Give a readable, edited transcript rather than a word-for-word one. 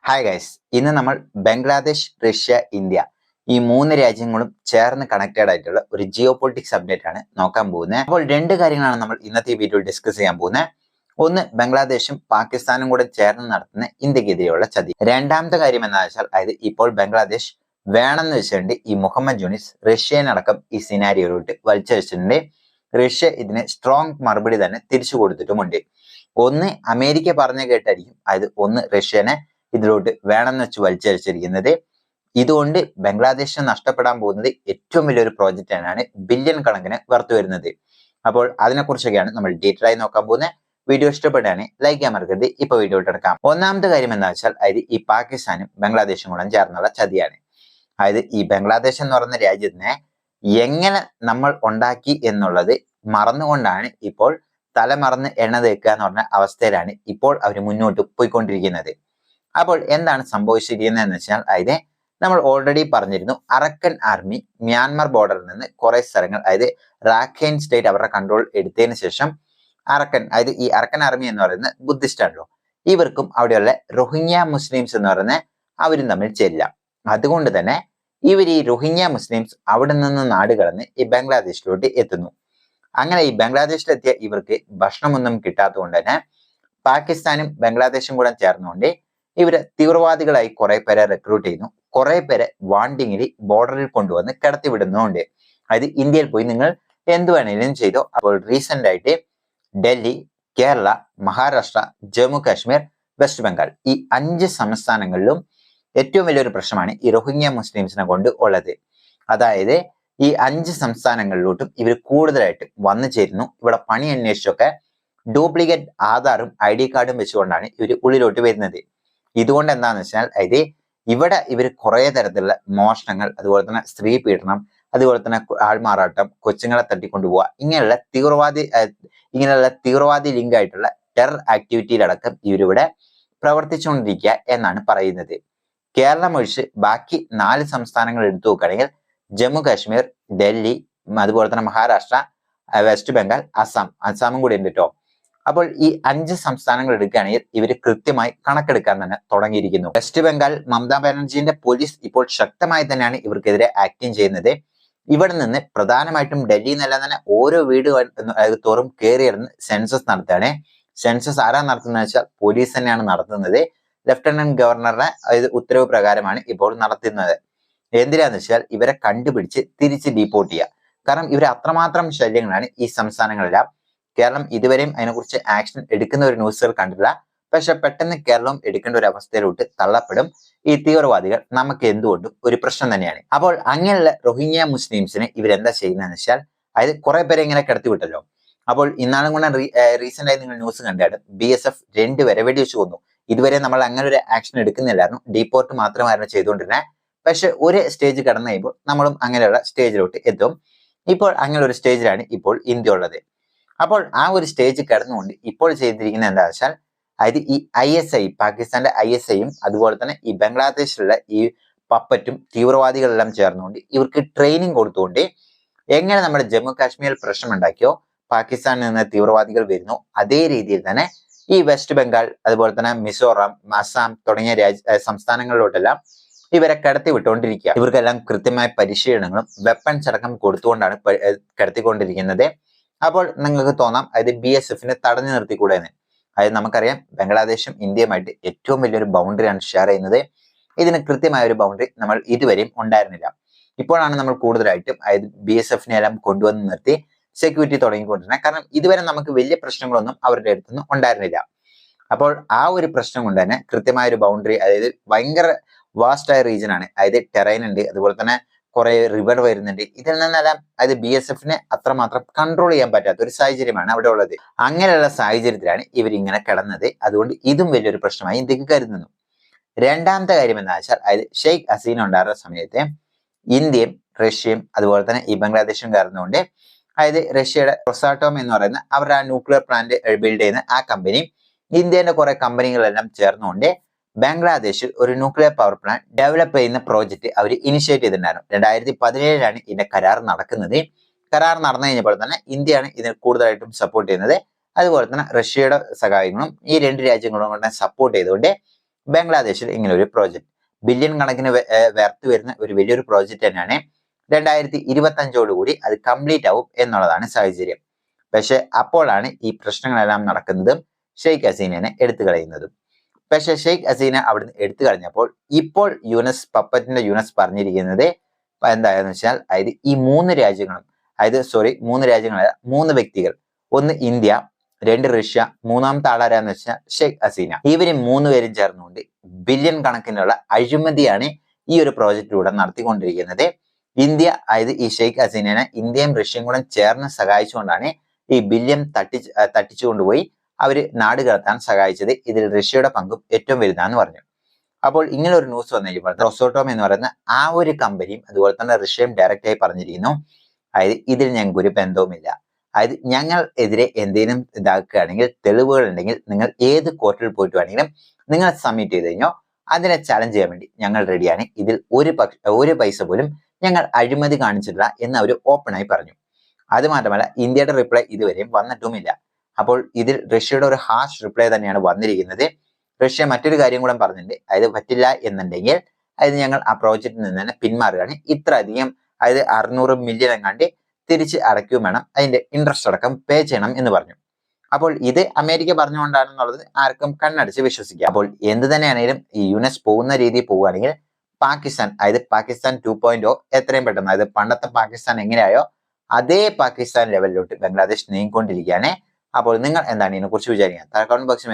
Hi guys, ഇന്ന് നമ്മൾ Bangladesh, Russia, India ഈ മൂന്ന് രാജ്യങ്ങളും ചേർന്ന് കണക്റ്റഡ് ആയിട്ടുള്ള ഒരു ജിയോ പൊളിറ്റിക്സ് അപ്ഡേറ്റ് ആണ് നോക്കാൻ പോകുന്നത്. അപ്പോൾ രണ്ട് കാര്യങ്ങളാണ് നമ്മൾ ഇന്നത്തെ ഈ വീഡിയോയിൽ ഡിസ്കസ് ചെയ്യാൻ പോകുന്നത്. ഒന്ന്, ബംഗ്ലാദേശും പാകിസ്ഥാനും കൂടെ ചേർന്ന് നടത്തുന്ന ഇന്ത്യക്കെതിരെയുള്ള ചതി. രണ്ടാമത്തെ കാര്യം എന്താ വെച്ചാൽ, അതായത് ഇപ്പോൾ ബംഗ്ലാദേശ് വേണമെന്ന് വെച്ചിട്ടുണ്ട് ഈ മുഹമ്മദ് യൂനിസ് റഷ്യനടക്കം ഈ സിനാരിയോയിലോട്ട് വലിച്ചഴിച്ചിട്ടുണ്ട്. റഷ്യ ഇതിന് സ്ട്രോങ് മറുപടി തന്നെ തിരിച്ചു കൊടുത്തിട്ടുമുണ്ട്. ഒന്ന് അമേരിക്ക പറഞ്ഞു കേട്ടായിരിക്കും, അതായത് ഒന്ന് റഷ്യനെ ഇതിലോട്ട് വേണമെന്ന് വെച്ച് വലിച്ചഴിച്ചിരിക്കുന്നത്. ഇതുകൊണ്ട് ബംഗ്ലാദേശിന് നഷ്ടപ്പെടാൻ പോകുന്നത് ഏറ്റവും വലിയൊരു പ്രോജക്റ്റ് ആണ്, ബില്യൺ കണക്കിന് വർത്ത് വരുന്നത്. അപ്പോൾ അതിനെക്കുറിച്ചൊക്കെയാണ് നമ്മൾ ഡീറ്റെയിൽ ആയി നോക്കാൻ പോകുന്നത്. വീഡിയോ ഇഷ്ടപ്പെടുകയാണ് ലൈക്ക് ചെയ്യാൻ മറക്കരുത്. ഇപ്പൊ വീഡിയോ എടുക്കാം. ഒന്നാമത്തെ കാര്യം എന്താ വെച്ചാൽ, അതായത് ഈ പാകിസ്ഥാനും ബംഗ്ലാദേശും കൂടെ ചേർന്നുള്ള ചതിയാണ്. അതായത് ഈ ബംഗ്ലാദേശ് എന്ന് പറയുന്ന രാജ്യത്തിനെ എങ്ങനെ നമ്മൾ ഉണ്ടാക്കി എന്നുള്ളത് മറന്നുകൊണ്ടാണ് ഇപ്പോൾ തലമറന്ന് എണ്ണ തേക്കുക എന്ന് പറഞ്ഞ അവസ്ഥയിലാണ് ഇപ്പോൾ അവർ മുന്നോട്ട് പോയിക്കൊണ്ടിരിക്കുന്നത്. അപ്പോൾ എന്താണ് സംഭവിച്ചിരിക്കുന്നത് എന്ന് വെച്ചാൽ, അതായത് നമ്മൾ ഓൾറെഡി പറഞ്ഞിരുന്നു, അറക്കൻ ആർമി മ്യാൻമർ ബോർഡറിൽ നിന്ന് കുറെ സ്ഥലങ്ങൾ, അതായത് റാഖൈൻ സ്റ്റേറ്റ് അവരുടെ കൺട്രോൾ എടുത്തതിന് ശേഷം അറക്കൻ, അതായത് ഈ അറക്കൻ ആർമി എന്ന് പറയുന്നത് ബുദ്ധിസ്റ്റ് ആണല്ലോ, ഇവർക്കും അവിടെയുള്ള റോഹിംഗ്യ മുസ്ലിംസ് എന്ന് പറയുന്ന അവരും തമ്മിൽ ചേരില്ല. അതുകൊണ്ട് തന്നെ ഇവർ ഈ റോഹിംഗ്യ മുസ്ലിംസ് അവിടെ നിന്ന് നാട് കടന്ന് ഈ ബംഗ്ലാദേശിലോട്ട് എത്തുന്നു. അങ്ങനെ ഈ ബംഗ്ലാദേശിലെത്തിയ ഇവർക്ക് ഭക്ഷണമൊന്നും കിട്ടാത്തതുകൊണ്ട് തന്നെ പാകിസ്ഥാനും ബംഗ്ലാദേശും കൂടെ ചേർന്നുകൊണ്ട് ഇവര് തീവ്രവാദികളായി കുറെ പേരെ റിക്രൂട്ട് ചെയ്യുന്നു. കുറെ പേരെ വാണ്ടിങ്ങിൽ ബോർഡറിൽ കൊണ്ടുവന്ന് കടത്തിവിടുന്നുണ്ട്. അതായത് ഇന്ത്യയിൽ പോയി നിങ്ങൾ എന്ത് വേണേലും ചെയ്തോ. അപ്പോൾ റീസെന്റ് ആയിട്ട് ഡൽഹി, കേരള, മഹാരാഷ്ട്ര, ജമ്മു കാശ്മീർ, വെസ്റ്റ് ബംഗാൾ ഈ 5 സംസ്ഥാനങ്ങളിലും ഏറ്റവും വലിയൊരു പ്രശ്നമാണ് ഈ റോഹിംഗ്യ മുസ്ലിംസിനെ കൊണ്ട് ഉള്ളത്. അതായത് ഈ 5 സംസ്ഥാനങ്ങളിലോട്ടും ഇവർ കൂടുതലായിട്ട് വന്നു ചേരുന്നു. ഇവിടെ പണി അന്വേഷിച്ചൊക്കെ ഡ്യൂപ്ലിക്കേറ്റ് ആധാറും ID കാർഡും വെച്ചുകൊണ്ടാണ് ഇവർ ഉള്ളിലോട്ട് വരുന്നത്. ഇതുകൊണ്ട് എന്താണെന്ന് വെച്ചാൽ, അതായത് ഇവിടെ ഇവർ കുറെ തരത്തിലുള്ള മോഷണങ്ങൾ, അതുപോലെ തന്നെ സ്ത്രീ പീഡനം, അതുപോലെ തന്നെ ആൾമാറാട്ടം, കൊച്ചുങ്ങളെ തട്ടിക്കൊണ്ടുപോവുക, ഇങ്ങനെയുള്ള തീവ്രവാദി ലിങ്ക് ആയിട്ടുള്ള ടെറർ ആക്ടിവിറ്റിയിലടക്കം ഇവരിവിടെ പ്രവർത്തിച്ചുകൊണ്ടിരിക്കുക എന്നാണ് പറയുന്നത്. കേരളം ഒഴിച്ച് ബാക്കി 4 സംസ്ഥാനങ്ങൾ എടുത്തു നോക്കുകയാണെങ്കിൽ ജമ്മു കാശ്മീർ, ഡൽഹി, അതുപോലെ തന്നെ മഹാരാഷ്ട്ര, വെസ്റ്റ് ബംഗാൾ, അസാമും കൂടി ഉണ്ട് കേട്ടോ. അപ്പോൾ ഈ 5 സംസ്ഥാനങ്ങൾ എടുക്കുകയാണെങ്കിൽ ഇവർ കൃത്യമായി കണക്കെടുക്കാൻ തന്നെ തുടങ്ങിയിരിക്കുന്നു. വെസ്റ്റ് ബംഗാൾ മമതാ ബാനർജിന്റെ പോലീസ് ഇപ്പോൾ ശക്തമായി തന്നെയാണ് ഇവർക്കെതിരെ ആക്ടിങ് ചെയ്യുന്നത്. ഇവിടെ നിന്ന് പ്രധാനമായിട്ടും ഡൽഹിയിൽ നിന്നെല്ലാം തന്നെ ഓരോ വീട് തോറും കയറിയിരുന്ന് സെൻസസ് നടത്തുകയാണ്. സെൻസസ് ആരാ നടത്തുന്നത് വെച്ചാൽ പോലീസ് തന്നെയാണ് നടത്തുന്നത്. ലഫ്റ്റനന്റ് ഗവർണറുടെ ഉത്തരവ് പ്രകാരമാണ് ഇപ്പോൾ നടത്തുന്നത്. എന്തിനാന്ന് വെച്ചാൽ ഇവരെ കണ്ടുപിടിച്ച് തിരിച്ച് ഡീപ്പോർട്ട് ചെയ്യുക. കാരണം ഇവർ അത്രമാത്രം ശല്യങ്ങളാണ് ഈ സംസ്ഥാനങ്ങളെല്ലാം. കേരളം ഇതുവരെയും അതിനെക്കുറിച്ച് ആക്ഷൻ എടുക്കുന്ന ഒരു ന്യൂസുകൾ കണ്ടില്ല. പക്ഷെ പെട്ടെന്ന് കേരളം എടുക്കേണ്ട ഒരു അവസ്ഥയിലോട്ട് തള്ളപ്പെടും ഈ തീവ്രവാദികൾ. നമുക്ക് എന്തുകൊണ്ടും ഒരു പ്രശ്നം തന്നെയാണ്. അപ്പോൾ അങ്ങനെയുള്ള റോഹിംഗ്യ മുസ്ലിംസിനെ ഇവരെന്താ ചെയ്യുന്നതെന്ന് വെച്ചാൽ, അതായത് കുറെ പേരെ ഇങ്ങനെ കടത്തിവിട്ടല്ലോ. അപ്പോൾ ഇന്നാളും കൂടെ റീസെന്റ് ആയി നിങ്ങൾ ന്യൂസ് കണ്ടാണ്, BSF 2 പേരെ വെടിവെച്ചു കൊന്നു. ഇതുവരെ നമ്മൾ അങ്ങനെ ഒരു ആക്ഷൻ എടുക്കുന്നില്ലായിരുന്നു, ഡീപ്പോർട്ട് മാത്രമായിരുന്നു ചെയ്തുകൊണ്ടിരുന്നത്. പക്ഷെ ഒരു സ്റ്റേജ് കടന്നു കഴിയുമ്പോൾ നമ്മളും അങ്ങനെയുള്ള സ്റ്റേജിലോട്ട് എത്തും. ഇപ്പോൾ അങ്ങനെ ഒരു സ്റ്റേജിലാണ് ഇപ്പോൾ ഇന്ത്യ ഉള്ളത്. അപ്പോൾ ആ ഒരു സ്റ്റേജ് കടന്നുകൊണ്ട് ഇപ്പോൾ ചെയ്തിരിക്കുന്നത് എന്താ വെച്ചാൽ, അതായത് ഈ ISI, പാകിസ്ഥാന്റെ ISIയും അതുപോലെ തന്നെ ഈ ബംഗ്ലാദേശിലുള്ള ഈ പപ്പറ്റും തീവ്രവാദികളെല്ലാം ചേർന്നുകൊണ്ട് ഇവർക്ക് ട്രെയിനിങ് കൊടുത്തുകൊണ്ട് എങ്ങനെ നമ്മുടെ ജമ്മു കാശ്മീരിൽ പ്രശ്നമുണ്ടാക്കിയോ പാകിസ്ഥാനിൽ നിന്ന് തീവ്രവാദികൾ വരുന്നു, അതേ രീതിയിൽ തന്നെ ഈ വെസ്റ്റ് ബംഗാൾ, അതുപോലെ തന്നെ മിസോറാം, അസാം തുടങ്ങിയ സംസ്ഥാനങ്ങളിലോട്ടെല്ലാം ഇവരെ കടത്തി വിട്ടുകൊണ്ടിരിക്കുക. ഇവർക്കെല്ലാം കൃത്യമായ പരിശീലനങ്ങളും വെപ്പൺസ് അടക്കം കൊടുത്തുകൊണ്ടാണ് കടത്തിക്കൊണ്ടിരിക്കുന്നത്. അപ്പോൾ നിങ്ങൾക്ക് തോന്നാം, അതായത് BSFനെ തടഞ്ഞു നിർത്തിക്കൂടെന്ന്. അതായത് നമുക്കറിയാം, ബംഗ്ലാദേശും ഇന്ത്യയുമായിട്ട് ഏറ്റവും വലിയൊരു ബൗണ്ടറിയാണ് ഷെയർ ചെയ്യുന്നത്. ഇതിന് കൃത്യമായ ഒരു ബൗണ്ടറി നമ്മൾ ഇതുവരെയും ഉണ്ടായിരുന്നില്ല. ഇപ്പോഴാണ് നമ്മൾ കൂടുതലായിട്ടും അതായത് BSFനെ എല്ലാം കൊണ്ടുവന്ന് നിർത്തി സെക്യൂരിറ്റി തുടങ്ങിക്കൊണ്ടിരുന്നത്. കാരണം ഇതുവരെ നമുക്ക് വലിയ പ്രശ്നങ്ങളൊന്നും അവരുടെ അടുത്തൊന്നും ഉണ്ടായിരുന്നില്ല. അപ്പോൾ ആ ഒരു പ്രശ്നം കൊണ്ട് തന്നെ കൃത്യമായ ഒരു ബൗണ്ടറി, അതായത് ഭയങ്കര വാസ്റ്റ് ആയ റീജിയൻ ആണ്. അതായത് ടെറൈൻ ഉണ്ട്, അതുപോലെ തന്നെ കുറെ റിവർ വരുന്നുണ്ട്. ഇതിൽ നിന്നെല്ലാം അതായത് BSFനെ അത്രമാത്രം കൺട്രോൾ ചെയ്യാൻ പറ്റാത്ത ഒരു സാഹചര്യമാണ് അവിടെ ഉള്ളത്. അങ്ങനെയുള്ള സാഹചര്യത്തിലാണ് ഇവരിങ്ങനെ കിടന്നത്. അതുകൊണ്ട് ഇതും വലിയൊരു പ്രശ്നമായി ഇന്ത്യക്ക് കരുതുന്നു. രണ്ടാമത്തെ കാര്യം എന്താ വെച്ചാൽ, അതായത് ഷെയ്ഖ് ഹസീന ഉണ്ടായിരുന്ന സമയത്ത് ഇന്ത്യയും റഷ്യയും അതുപോലെ തന്നെ ഈ ബംഗ്ലാദേശും കയറുന്നതുകൊണ്ട്, അതായത് റഷ്യയുടെ റൊസാറ്റോം എന്ന് പറയുന്ന അവരുടെ ആ ന്യൂക്ലിയർ പ്ലാന്റ് ബിൽഡ് ചെയ്യുന്ന ആ കമ്പനി, ഇന്ത്യയുടെ കുറെ കമ്പനികളെല്ലാം ചേർന്നുകൊണ്ട് ബംഗ്ലാദേശിൽ ഒരു ന്യൂക്ലിയർ പവർ പ്ലാന്റ് ഡെവലപ്പ് ചെയ്യുന്ന പ്രോജക്റ്റ് അവർ ഇനിഷ്യേറ്റ് ചെയ്തിട്ടുണ്ടായിരുന്നു. 2017 ഇതിന്റെ കരാർ നടക്കുന്നത്. കരാർ നടന്നു കഴിഞ്ഞപ്പോൾ തന്നെ ഇന്ത്യയാണ് ഇതിന് കൂടുതലായിട്ടും സപ്പോർട്ട് ചെയ്യുന്നത്. അതുപോലെ തന്നെ റഷ്യയുടെ സഹായങ്ങളും ഈ 2 രാജ്യങ്ങളും കൊണ്ട് സപ്പോർട്ട് ചെയ്തുകൊണ്ട് ബംഗ്ലാദേശിൽ ഇങ്ങനെ ഒരു പ്രോജക്റ്റ് ബില്യൺ കണക്കിന് വേർത്ത് വരുന്ന ഒരു വലിയൊരു പ്രോജക്റ്റ് തന്നെയാണ്. 2025 അത് കംപ്ലീറ്റ് ആവും എന്നുള്ളതാണ് സാഹചര്യം. പക്ഷെ അപ്പോഴാണ് ഈ പ്രശ്നങ്ങളെല്ലാം നടക്കുന്നതും ഷെയ്ഖ് ഹസീനയെ എടുത്തു കളയുന്നതും. പക്ഷെ ഷെയ്ഖ് ഹസീന അവിടുന്ന് എടുത്തു കളഞ്ഞപ്പോൾ ഇപ്പോൾ പപ്പറ്റിന്റെ യൂനസ് പറഞ്ഞിരിക്കുന്നത് എന്തായെന്ന് വെച്ചാൽ അതായത് ഈ മൂന്ന് രാജ്യങ്ങളും മൂന്ന് വ്യക്തികൾ, ഒന്ന് ഇന്ത്യ, രണ്ട് റഷ്യ, മൂന്നാമത്തെ ആളാരാന്ന് വെച്ചാൽ ഷെയ്ഖ് ഹസീന. ഇവര് മൂന്നുപേരും ചേർന്നുകൊണ്ട് ബില്യൺ കണക്കിനുള്ള അഴിമതിയാണ് ഈ ഒരു പ്രോജക്റ്റിലൂടെ നടത്തിക്കൊണ്ടിരിക്കുന്നത്. ഇന്ത്യ അതായത് ഈ ഷെയ്ഖ് ഹസീനയെ ഇന്ത്യയും റഷ്യയും കൂടെ ചേർന്ന് സഹായിച്ചുകൊണ്ടാണ് ഈ ബില്യൺ തട്ടിച്ചുകൊണ്ടുപോയി അവര് നാട് കടത്താൻ സഹായിച്ചത്. ഇതിൽ റഷ്യയുടെ പങ്കും ഏറ്റവും വലുതാന്ന് പറഞ്ഞു. അപ്പോൾ ഇങ്ങനെ ഒരു ന്യൂസ് വന്നപ്പോൾ റൊസോട്ടോം എന്ന് പറയുന്ന ആ ഒരു കമ്പനിയും അതുപോലെ തന്നെ റഷ്യയും ഡയറക്റ്റ് ആയി പറഞ്ഞിരിക്കുന്നു, അതായത് ഇതിൽ ഞങ്ങൾക്ക് ഒരു ബന്ധവുമില്ല. അതായത് ഞങ്ങൾ എതിരെ എന്തെങ്കിലും ഇതാക്കുകയാണെങ്കിൽ, തെളിവുകൾ ഉണ്ടെങ്കിൽ നിങ്ങൾ ഏത് കോർട്ടിൽ പോയിട്ട് വേണമെങ്കിലും നിങ്ങൾ സബ്മിറ്റ് ചെയ്ത് കഴിഞ്ഞോ അതിനെ ചലഞ്ച് ചെയ്യാൻ വേണ്ടി ഞങ്ങൾ റെഡിയാണ്. ഇതിൽ ഒരു പൈസ പോലും ഞങ്ങൾ അഴിമതി കാണിച്ചിട്ടില്ല എന്ന് അവർ ഓപ്പണായി പറഞ്ഞു. അത് മാത്രമല്ല ഇന്ത്യയുടെ റിപ്ലൈ ഇതുവരെയും വന്നിട്ടുമില്ല. അപ്പോൾ ഇതിൽ റഷ്യയുടെ ഒരു ഹാർഷ് റിപ്ലൈ തന്നെയാണ് വന്നിരിക്കുന്നത്. റഷ്യ മറ്റൊരു കാര്യം കൂടെ പറഞ്ഞിട്ടുണ്ട്, അതായത് പറ്റില്ല എന്നുണ്ടെങ്കിൽ അതായത് ഞങ്ങൾ ആ പ്രോജക്റ്റിൽ നിന്ന് തന്നെ പിന്മാറുകയാണ്, ഇത്ര അധികം അതായത് 600 മില്യൺ എങ്ങാണ്ട് തിരിച്ച് അടയ്ക്കുകയും വേണം, അതിന്റെ ഇൻട്രസ്റ്റ് അടക്കം പേ ചെയ്യണം എന്ന് പറഞ്ഞു. അപ്പോൾ ഇത് അമേരിക്ക പറഞ്ഞുകൊണ്ടാണെന്നുള്ളത് ആർക്കും കണ്ണടച്ച് വിശ്വസിക്കാം. അപ്പോൾ എന്ത് തന്നെയാണെങ്കിലും ഈ യുനെസ് പോകുന്ന രീതിയിൽ പോവുകയാണെങ്കിൽ പാകിസ്ഥാൻ, അതായത് പാകിസ്ഥാൻ 2.0 എത്രയും പെട്ടെന്ന്, അതായത് പണ്ടത്തെ പാകിസ്ഥാൻ എങ്ങനെയായോ അതേ പാകിസ്ഥാൻ ലെവലിലോട്ട് ബംഗ്ലാദേശ് നീങ്ങിക്കൊണ്ടിരിക്കുകയാണ്. അപ്പോൾ നിങ്ങൾ എന്താണ് ഇതിനെ കുറിച്ച് വിചാരിക്കുക? കമന്റ് ബോക്സിൽ